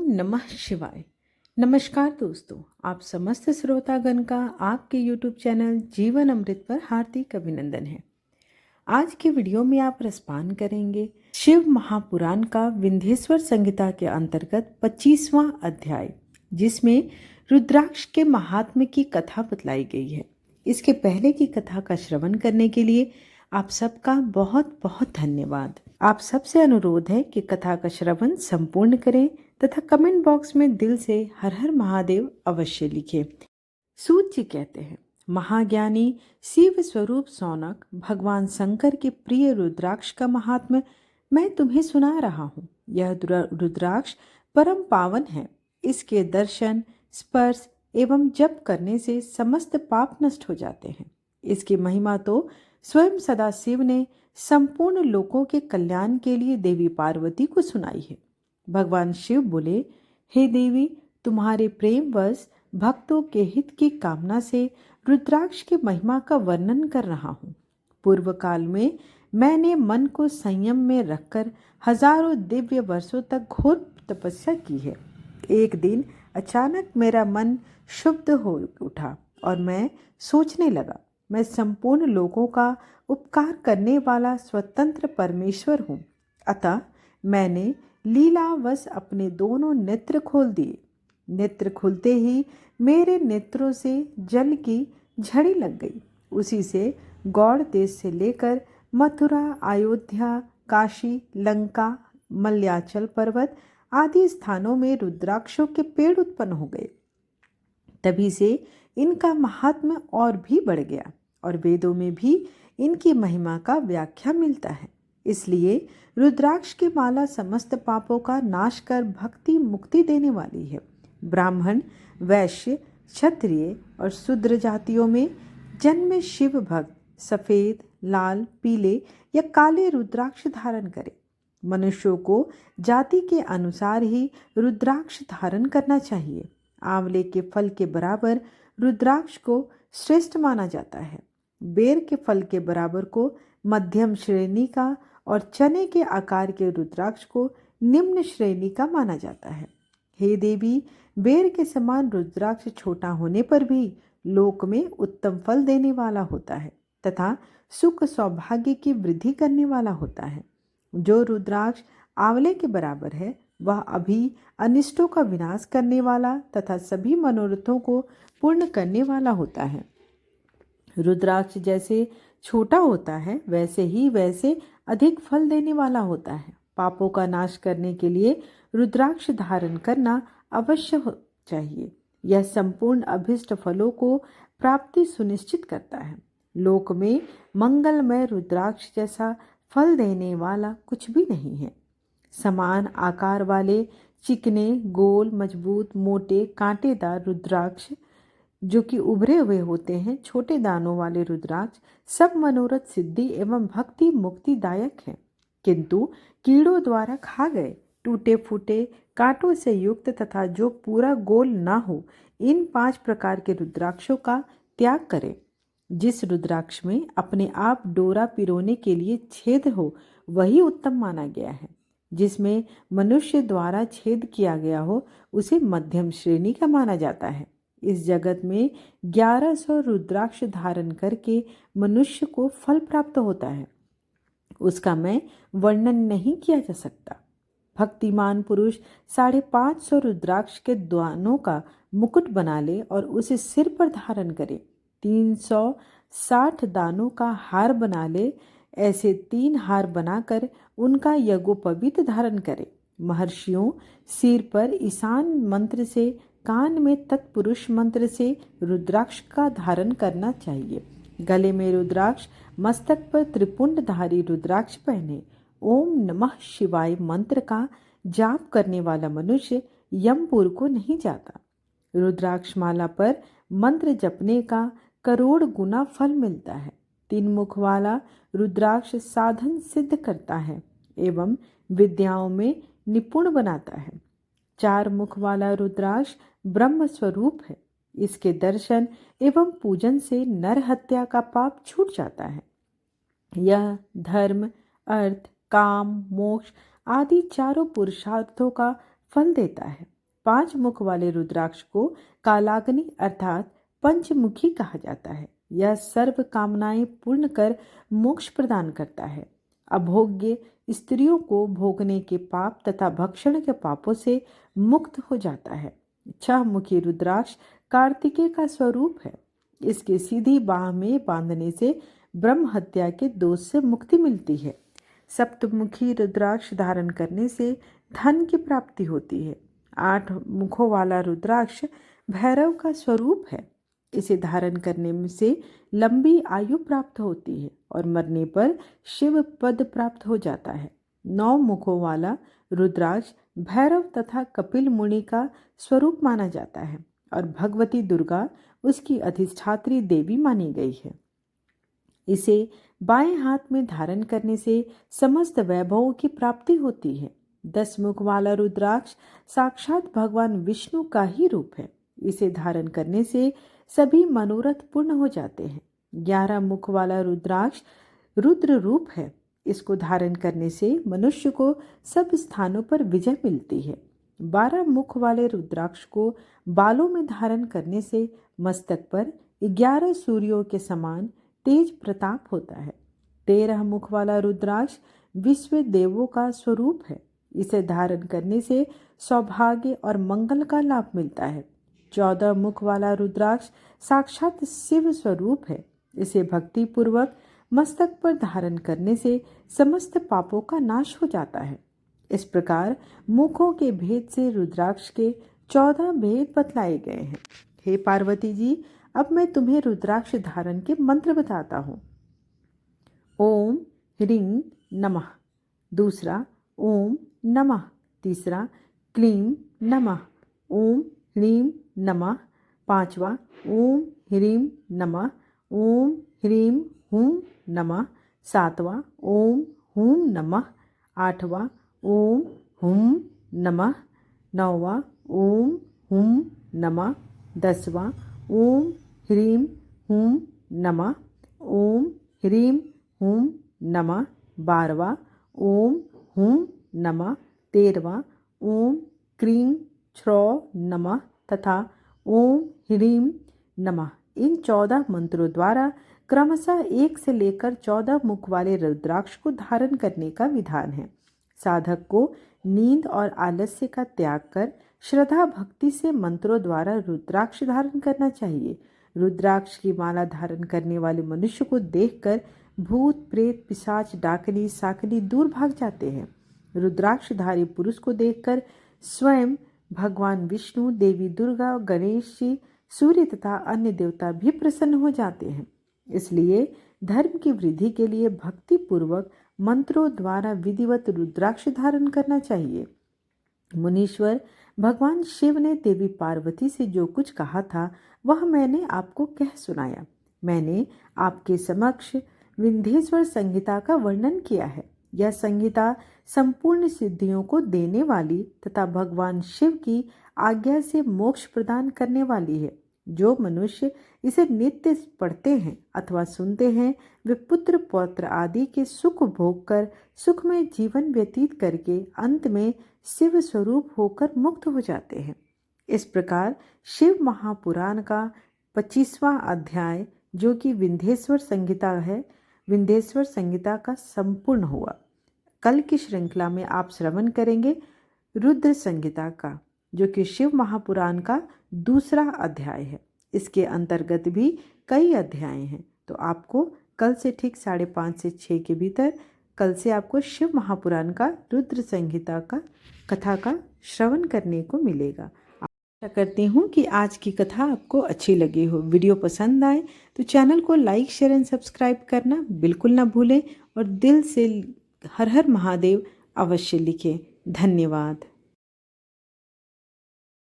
नमः शिवाय। नमस्कार दोस्तों, आप समस्त श्रोतागण का आपके YouTube चैनल जीवन अमृत पर हार्दिक अभिनंदन है। आज के वीडियो में आप रसपान करेंगे शिव महापुराण का विंध्येश्वर संहिता के अंतर्गत 25वां अध्याय, जिसमें रुद्राक्ष के महात्म्य की कथा बतलाई गई है। इसके पहले की कथा का श्रवण करने के लिए आप सबका बहुत बहुत धन्यवाद। आप सबसे अनुरोध है कि कथा का श्रवण संपूर्ण करें तथा कमेंट बॉक्स में दिल से हर हर महादेव अवश्य लिखें। सूत जी कहते हैं, महाज्ञानी शिव स्वरूप सौनक भगवान शंकर के प्रिय रुद्राक्ष का महात्म्य मैं तुम्हें सुना रहा हूँ। यह रुद्राक्ष परम पावन है। इसके दर्शन, स्पर्श एवं जप करने से समस्त पाप नष्ट हो जाते हैं। इसकी महिमा तो स्वयं सदाशिव ने संपूर्ण लोकों के कल्याण के लिए देवी पार्वती को सुनाई है। भगवान शिव बोले, हे देवी, तुम्हारे प्रेमवश भक्तों के हित की कामना से रुद्राक्ष की महिमा का वर्णन कर रहा हूँ। पूर्व काल में मैंने मन को संयम में रखकर हजारों दिव्य वर्षों तक घोर तपस्या की है। एक दिन अचानक मेरा मन शुद्ध हो उठा और मैं सोचने लगा, मैं संपूर्ण लोगों का उपकार करने वाला स्वतंत्र परमेश्वर हूँ। अतः मैंने लीलावश अपने दोनों नेत्र खोल दिए। नेत्र खुलते ही मेरे नेत्रों से जल की झड़ी लग गई। उसी से गौड़ देश से लेकर मथुरा, अयोध्या, काशी, लंका, मलयाचल पर्वत आदि स्थानों में रुद्राक्षों के पेड़ उत्पन्न हो गए। तभी से इनका महात्म्य और भी बढ़ गया और वेदों में भी इनकी महिमा का व्याख्या मिलता है। इसलिए रुद्राक्ष की माला समस्त पापों का नाश कर भक्ति मुक्ति देने वाली है। ब्राह्मण, वैश्य, क्षत्रिय और शूद्र जातियों में जन्मे शिव भक्त सफेद, लाल, पीले या काले रुद्राक्ष धारण करे। मनुष्यों को जाति के अनुसार ही रुद्राक्ष धारण करना चाहिए। आंवले के फल के बराबर रुद्राक्ष को श्रेष्ठ माना जाता है। बेर के फल के बराबर को मध्यम श्रेणी का और चने के आकार के रुद्राक्ष को निम्न श्रेणी का माना जाता है। हे देवी, बेर के समान रुद्राक्ष छोटा होने पर भी लोक में उत्तम फल देने वाला होता है तथा सुख सौभाग्य की वृद्धि करने वाला होता है। जो रुद्राक्ष आंवले के बराबर है वह अभी अनिष्टों का विनाश करने वाला तथा सभी मनोरथों को पूर्ण करने वाला होता है। रुद्राक्ष जैसे छोटा होता है वैसे अधिक फल देने वाला होता है। पापों का नाश करने के लिए रुद्राक्ष धारण करना अवश्य चाहिए। यह संपूर्ण अभिष्ट फलों को प्राप्ति सुनिश्चित करता है। लोक में मंगलमय रुद्राक्ष जैसा फल देने वाला कुछ भी नहीं है। समान आकार वाले चिकने, गोल, मजबूत, मोटे, कांटेदार रुद्राक्ष जो कि उभरे हुए होते हैं, छोटे दानों वाले रुद्राक्ष सब मनोरथ सिद्धि एवं भक्ति मुक्तिदायक हैं, किंतु कीड़ों द्वारा खा गए, टूटे फूटे, कांटों से युक्त तथा जो पूरा गोल ना हो, इन 5 प्रकार के रुद्राक्षों का त्याग करें। जिस रुद्राक्ष में अपने आप डोरा पिरोने के लिए छेद हो वही उत्तम माना गया है। जिसमें मनुष्य द्वारा छेद किया गया हो उसे मध्यम श्रेणी का माना जाता है। इस जगत में 1100 रुद्राक्ष धारण करके मनुष्य को फल प्राप्त होता है, उसका मैं वर्णन नहीं किया जा सकता। भक्तिमान पुरुष 550 रुद्राक्ष के दानों का मुकुट बना ले और उसे सिर पर धारण करे। 360 दानों का हार बना ले। ऐसे 3 हार बनाकर उनका यज्ञोपवीत धारण करे। महर्षियों सिर पर ईशान मंत्र से, कान में तत्पुरुष मंत्र से रुद्राक्ष का धारण करना चाहिए। गले में रुद्राक्ष, मस्तक पर त्रिपुंडधारी रुद्राक्ष पहने। ओम नमः शिवाय मंत्र का जाप करने वाला मनुष्य यमपुर को नहीं जाता। रुद्राक्ष माला पर मंत्र जपने का करोड़ गुना फल मिलता है। 3 मुख वाला रुद्राक्ष साधन सिद्ध करता है एवं विद्याओं में निपुण बनाता है। 4 मुख वाला रुद्राक्ष ब्रह्म स्वरूप है। इसके दर्शन एवं पूजन से नर हत्या का पाप छूट जाता है। यह धर्म, अर्थ, काम, मोक्ष आदि चारों पुरुषार्थों का फल देता है। 5 मुख वाले रुद्राक्ष को कालाग्नि अर्थात पंचमुखी कहा जाता है। यह सर्व कामनाएं पूर्ण कर मोक्ष प्रदान करता है। अभोग्य स्त्रियों को भोगने के पाप तथा भक्षण के पापों से मुक्त हो जाता है। 6 मुखी रुद्राक्ष कार्तिकेय का स्वरूप है। इसके सीधी बाह में बांधने से ब्रह्म हत्या के दोष से मुक्ति मिलती है। सप्तमुखी रुद्राक्ष धारण करने से धन की प्राप्ति होती है। 8 मुखों वाला रुद्राक्ष भैरव का स्वरूप है। इसे धारण करने से लंबी आयु प्राप्त होती है और मरने पर शिव पद प्राप्त हो जाता है। 9 मुखों वाला रुद्राक्ष भैरव तथा कपिल मुनि का स्वरूप माना जाता है और भगवती दुर्गा उसकी अधिष्ठात्री देवी मानी गई है। इसे बाएं हाथ में धारण करने से समस्त वैभवों की प्राप्ति होती है। 10 मुख वाला रुद्राक्ष साक्षात भगवान विष्णु का ही रूप है। इसे धारण करने से सभी मनोरथ पूर्ण हो जाते हैं। 11 मुख वाला रुद्राक्ष रुद्र रूप है। इसको धारण करने से मनुष्य को सब स्थानों पर विजय मिलती है। 12 मुख वाले रुद्राक्ष को बालों में धारण करने से मस्तक पर 11 सूर्यों के समान तेज प्रताप होता है। 13 मुख वाला रुद्राक्ष विश्व देवों का स्वरूप है। इसे धारण करने से सौभाग्य और मंगल का लाभ मिलता है। 14 मुख वाला रुद्राक्ष साक्षात शिव स्वरूप है। इसे भक्ति पूर्वक मस्तक पर धारण करने से समस्त पापों का नाश हो जाता है। इस प्रकार मुखों के भेद से रुद्राक्ष के 14 भेद बतलाए गए हैं। हे पार्वती जी, अब मैं तुम्हें रुद्राक्ष धारण के मंत्र बताता हूँ। ओम ह्रीं नमः। दूसरा ओम नमः। तीसरा क्लीं नमः। ओम ह्रीं नमः। 5वां ओम ह्रीं नमः। ओम ह्रीं हूं नमः। 7वां ओम हूं नमः। 8वां ओम हुं नमः। 9वां ओम हुं नमः। 10वां ओम ह्रीं हूं नमः। ओम ह्रीं हूं नमः। 12वां ओम हूं नमः। 13वां ओम क्रीं छ्रौ नमः तथा ओम ह्रीं नमः। इन 14 मंत्रों द्वारा क्रमशः 1 से लेकर 14 मुख वाले रुद्राक्ष को धारण करने का विधान है। साधक को नींद और आलस्य का त्याग कर श्रद्धा भक्ति से मंत्रों द्वारा रुद्राक्ष धारण करना चाहिए। रुद्राक्ष की माला धारण करने वाले मनुष्य को देखकर भूत प्रेत पिशाच डाकनी साकनी दूर भाग जाते हैं। रुद्राक्षधारी पुरुष को देखकर स्वयं भगवान विष्णु, देवी दुर्गा, गणेश जी, सूर्य तथा अन्य देवता भी प्रसन्न हो जाते हैं। इसलिए धर्म की वृद्धि के लिए भक्ति पूर्वक मंत्रों द्वारा विधिवत रुद्राक्ष धारण करना चाहिए। मुनीश्वर, भगवान शिव ने देवी पार्वती से जो कुछ कहा था वह मैंने आपको कह सुनाया। मैंने आपके समक्ष विंध्येश्वर संहिता का वर्णन किया है। यह संहिता संपूर्ण सिद्धियों को देने वाली तथा भगवान शिव की आज्ञा से मोक्ष प्रदान करने वाली है। जो मनुष्य इसे नित्य पढ़ते हैं अथवा सुनते हैं वे पुत्र पौत्र आदि के सुख भोग कर सुखमय जीवन व्यतीत करके अंत में शिव स्वरूप होकर मुक्त हो जाते हैं। इस प्रकार शिव महापुराण का 25वां अध्याय जो कि विंध्येश्वर संहिता है, विंध्येश्वर संहिता का संपूर्ण हुआ। कल की श्रृंखला में आप श्रवण करेंगे रुद्र संहिता का, जो कि शिव महापुराण का दूसरा अध्याय है। इसके अंतर्गत भी कई अध्याय हैं, तो आपको कल से ठीक 5:30 से 6 के भीतर कल से आपको शिव महापुराण का रुद्र संहिता का कथा का श्रवण करने को मिलेगा। आशा करती हूँ कि आज की कथा आपको अच्छी लगी हो। वीडियो पसंद आए तो चैनल को लाइक, शेयर एंड सब्सक्राइब करना बिल्कुल ना भूलें और दिल से हर हर महादेव अवश्य लिखें। धन्यवाद।